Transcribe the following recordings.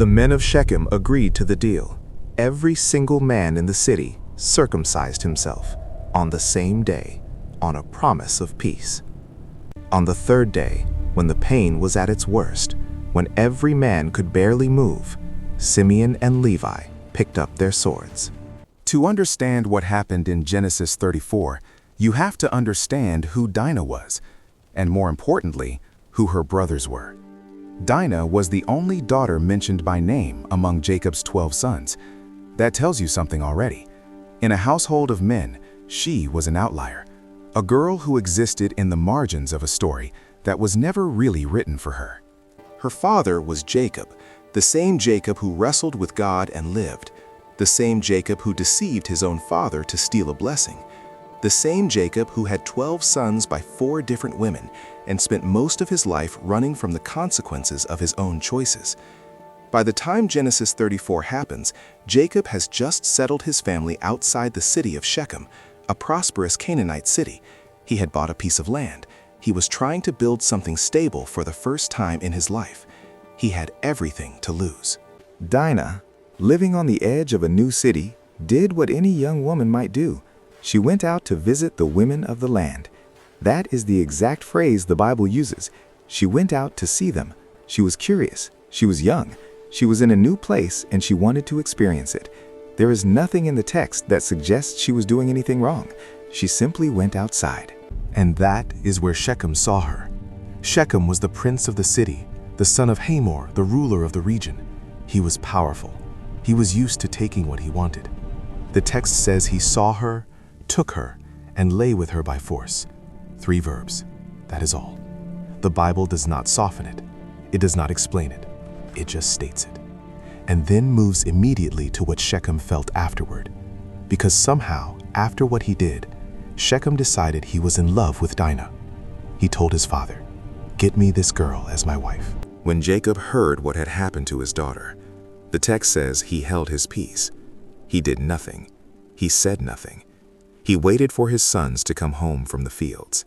The men of Shechem agreed to the deal. Every single man in the city circumcised himself on the same day, on a promise of peace. On the third day, when the pain was at its worst, when every man could barely move, Simeon and Levi picked up their swords. To understand what happened in Genesis 34, you have to understand who Dinah was, and more importantly, who her brothers were. Dinah was the only daughter mentioned by name among Jacob's 12 sons. That tells you something already. In a household of men, she was an outlier, a girl who existed in the margins of a story that was never really written for her. Her father was Jacob, the same Jacob who wrestled with God and lived, the same Jacob who deceived his own father to steal a blessing, the same Jacob who had 12 sons by 4 different women and spent most of his life running from the consequences of his own choices. By the time Genesis 34 happens, Jacob has just settled his family outside the city of Shechem, a prosperous Canaanite city. He had bought a piece of land. He was trying to build something stable for the first time in his life. He had everything to lose. Dinah, living on the edge of a new city, did what any young woman might do. She went out to visit the women of the land. That is the exact phrase the Bible uses. She went out to see them. She was curious. She was young. She was in a new place and she wanted to experience it. There is nothing in the text that suggests she was doing anything wrong. She simply went outside. And that is where Shechem saw her. Shechem was the prince of the city, the son of Hamor, the ruler of the region. He was powerful. He was used to taking what he wanted. The text says he saw her, took her, and lay with her by force. 3 verbs. That is all. The Bible does not soften it. It does not explain it. It just states it. And then moves immediately to what Shechem felt afterward. Because somehow, after what he did, Shechem decided he was in love with Dinah. He told his father, "Get me this girl as my wife." When Jacob heard what had happened to his daughter, the text says he held his peace. He did nothing. He said nothing. He waited for his sons to come home from the fields.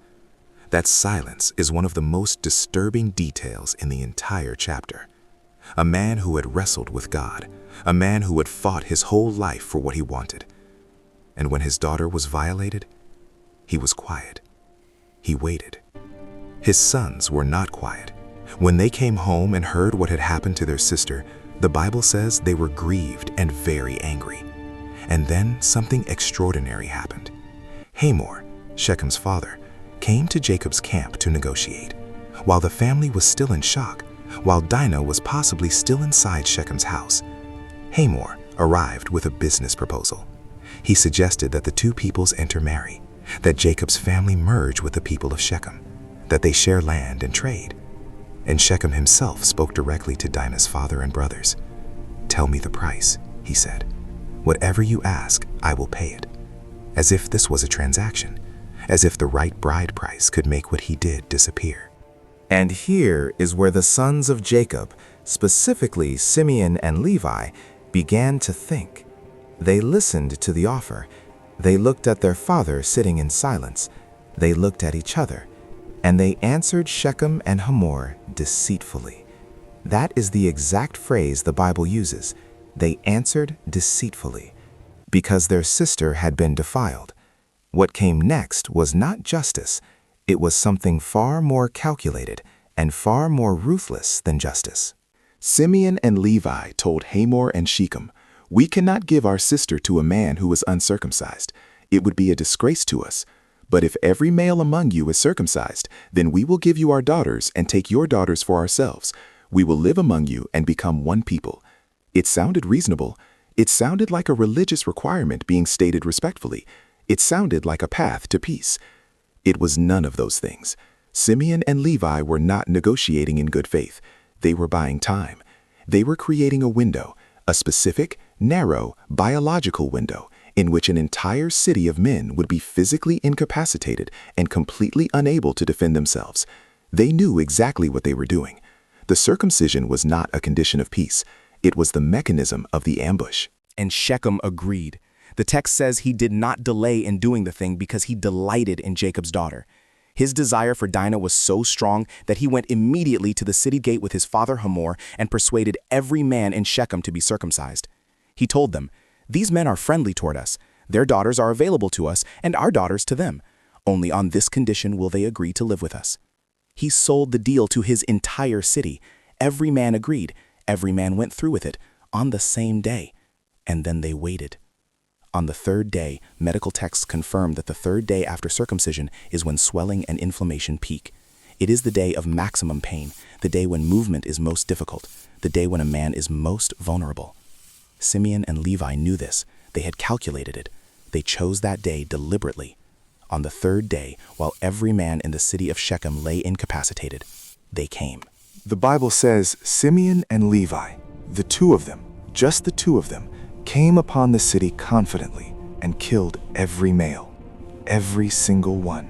That silence is one of the most disturbing details in the entire chapter. A man who had wrestled with God, a man who had fought his whole life for what he wanted. And when his daughter was violated, he was quiet. He waited. His sons were not quiet. When they came home and heard what had happened to their sister, the Bible says they were grieved and very angry. And then something extraordinary happened. Hamor, Shechem's father, came to Jacob's camp to negotiate. While the family was still in shock, while Dinah was possibly still inside Shechem's house, Hamor arrived with a business proposal. He suggested that the two peoples intermarry, that Jacob's family merge with the people of Shechem, that they share land and trade. And Shechem himself spoke directly to Dinah's father and brothers. "Tell me the price," he said. "Whatever you ask, I will pay it." As if this was a transaction, as if the right bride price could make what he did disappear. And here is where the sons of Jacob, specifically Simeon and Levi, began to think. They listened to the offer. They looked at their father sitting in silence. They looked at each other. And they answered Shechem and Hamor deceitfully. That is the exact phrase the Bible uses. They answered deceitfully, because their sister had been defiled. What came next was not justice. It was something far more calculated and far more ruthless than justice. Simeon and Levi told Hamor and Shechem, "We cannot give our sister to a man who is uncircumcised. It would be a disgrace to us. But if every male among you is circumcised, then we will give you our daughters and take your daughters for ourselves. We will live among you and become one people." It sounded reasonable. It sounded like a religious requirement being stated respectfully. It sounded like a path to peace. It was none of those things. Simeon and Levi were not negotiating in good faith. They were buying time. They were creating a window, a specific, narrow, biological window, in which an entire city of men would be physically incapacitated and completely unable to defend themselves. They knew exactly what they were doing. The circumcision was not a condition of peace. It was the mechanism of the ambush. And Shechem agreed. The text says he did not delay in doing the thing because he delighted in Jacob's daughter. His desire for Dinah was so strong that he went immediately to the city gate with his father Hamor and persuaded every man in Shechem to be circumcised. He told them, "These men are friendly toward us. Their daughters are available to us, and our daughters to them. Only on this condition will they agree to live with us." He sold the deal to his entire city. Every man agreed. Every man went through with it on the same day. And then they waited. On the third day, medical texts confirm that the third day after circumcision is when swelling and inflammation peak. It is the day of maximum pain, the day when movement is most difficult, the day when a man is most vulnerable. Simeon and Levi knew this. They had calculated it. They chose that day deliberately. On the third day, while every man in the city of Shechem lay incapacitated, they came. The Bible says Simeon and Levi, the two of them, just the two of them, came upon the city confidently and killed every male, every single one.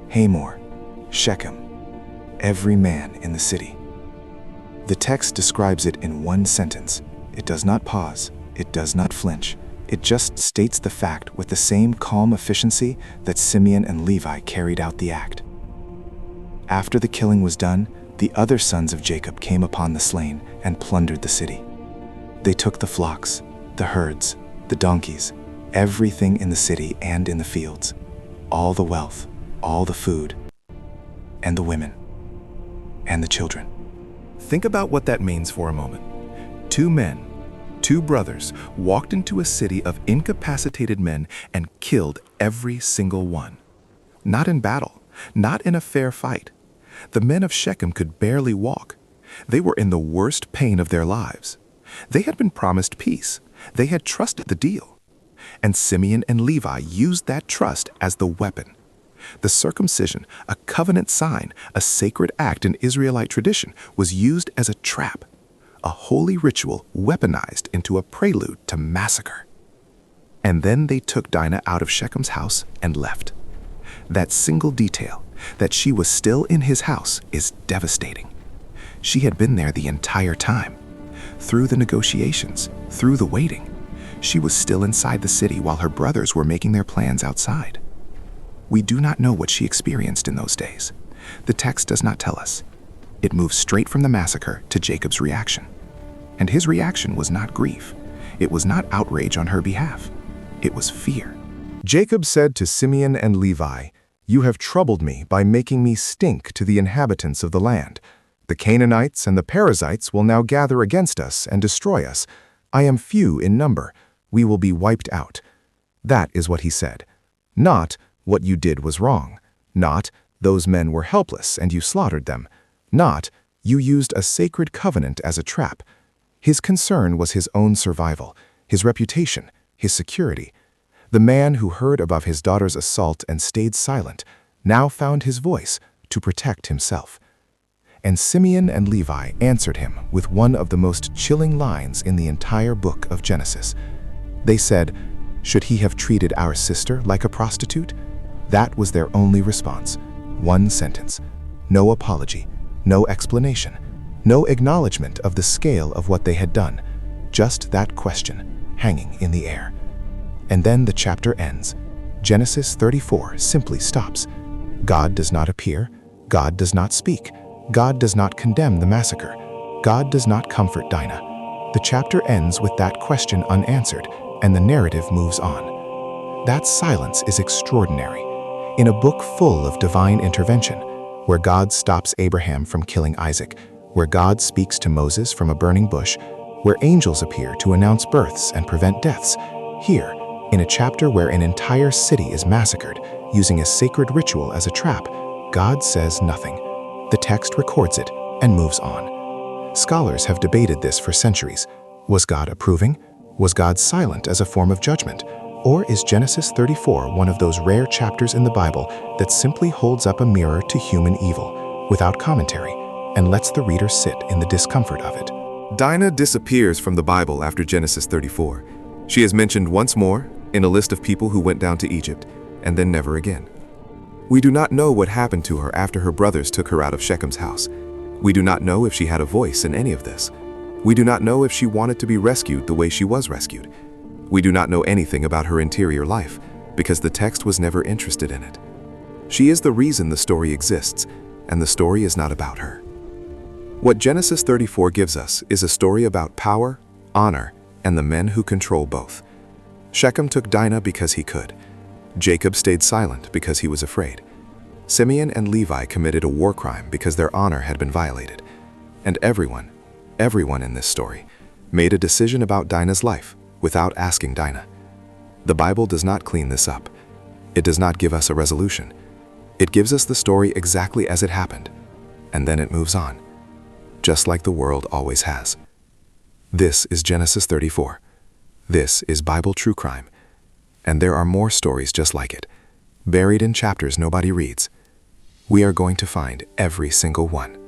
Hamor, Shechem, every man in the city. The text describes it in one sentence. It does not pause. It does not flinch. It just states the fact with the same calm efficiency that Simeon and Levi carried out the act. After the killing was done, the other sons of Jacob came upon the slain and plundered the city. They took the flocks, the herds, the donkeys, everything in the city and in the fields, all the wealth, all the food, and the women, and the children. Think about what that means for a moment. Two men, two brothers, walked into a city of incapacitated men and killed every single one. Not in battle, not in a fair fight. The men of Shechem could barely walk. They were in the worst pain of their lives. They had been promised peace. They had trusted the deal. And Simeon and Levi used that trust as the weapon. The circumcision, a covenant sign, a sacred act in Israelite tradition, was used as a trap, a holy ritual weaponized into a prelude to massacre. And then they took Dinah out of Shechem's house and left. That single detail, that she was still in his house, is devastating. She had been there the entire time. Through the negotiations, through the waiting, she was still inside the city while her brothers were making their plans outside. We do not know what she experienced in those days. The text does not tell us. It moves straight from the massacre to Jacob's reaction. And his reaction was not grief. It was not outrage on her behalf. It was fear. Jacob said to Simeon and Levi, "You have troubled me by making me stink to the inhabitants of the land. The Canaanites and the Perizzites will now gather against us and destroy us. I am few in number. We will be wiped out." That is what he said. Not, "What you did was wrong." Not, "Those men were helpless and you slaughtered them." Not, "You used a sacred covenant as a trap." His concern was his own survival, his reputation, his security. The man who heard of his daughter's assault and stayed silent now found his voice to protect himself. And Simeon and Levi answered him with one of the most chilling lines in the entire book of Genesis. They said, "Should he have treated our sister like a prostitute?" That was their only response. One sentence. No apology, no explanation, no acknowledgement of the scale of what they had done. Just that question, hanging in the air. And then the chapter ends. Genesis 34 simply stops. God does not appear. God does not speak. God does not condemn the massacre. God does not comfort Dinah. The chapter ends with that question unanswered, and the narrative moves on. That silence is extraordinary. In a book full of divine intervention, where God stops Abraham from killing Isaac, where God speaks to Moses from a burning bush, where angels appear to announce births and prevent deaths, here, in a chapter where an entire city is massacred, using a sacred ritual as a trap, God says nothing. The text records it and moves on. Scholars have debated this for centuries. Was God approving? Was God silent as a form of judgment? Or is Genesis 34 one of those rare chapters in the Bible that simply holds up a mirror to human evil, without commentary, and lets the reader sit in the discomfort of it? Dinah disappears from the Bible after Genesis 34. She is mentioned once more in a list of people who went down to Egypt, and then never again. We do not know what happened to her after her brothers took her out of Shechem's house. We do not know if she had a voice in any of this. We do not know if she wanted to be rescued the way she was rescued. We do not know anything about her interior life, because the text was never interested in it. She is the reason the story exists, and the story is not about her. What Genesis 34 gives us is a story about power, honor, and the men who control both. Shechem took Dinah because he could. Jacob stayed silent because he was afraid. Simeon and Levi committed a war crime because their honor had been violated. And everyone in this story, made a decision about Dinah's life without asking Dinah. The Bible does not clean this up. It does not give us a resolution. It gives us the story exactly as it happened, and then it moves on, just like the world always has. This is Genesis 34. This is Bible True Crime. And there are more stories just like it, buried in chapters nobody reads. We are going to find every single one.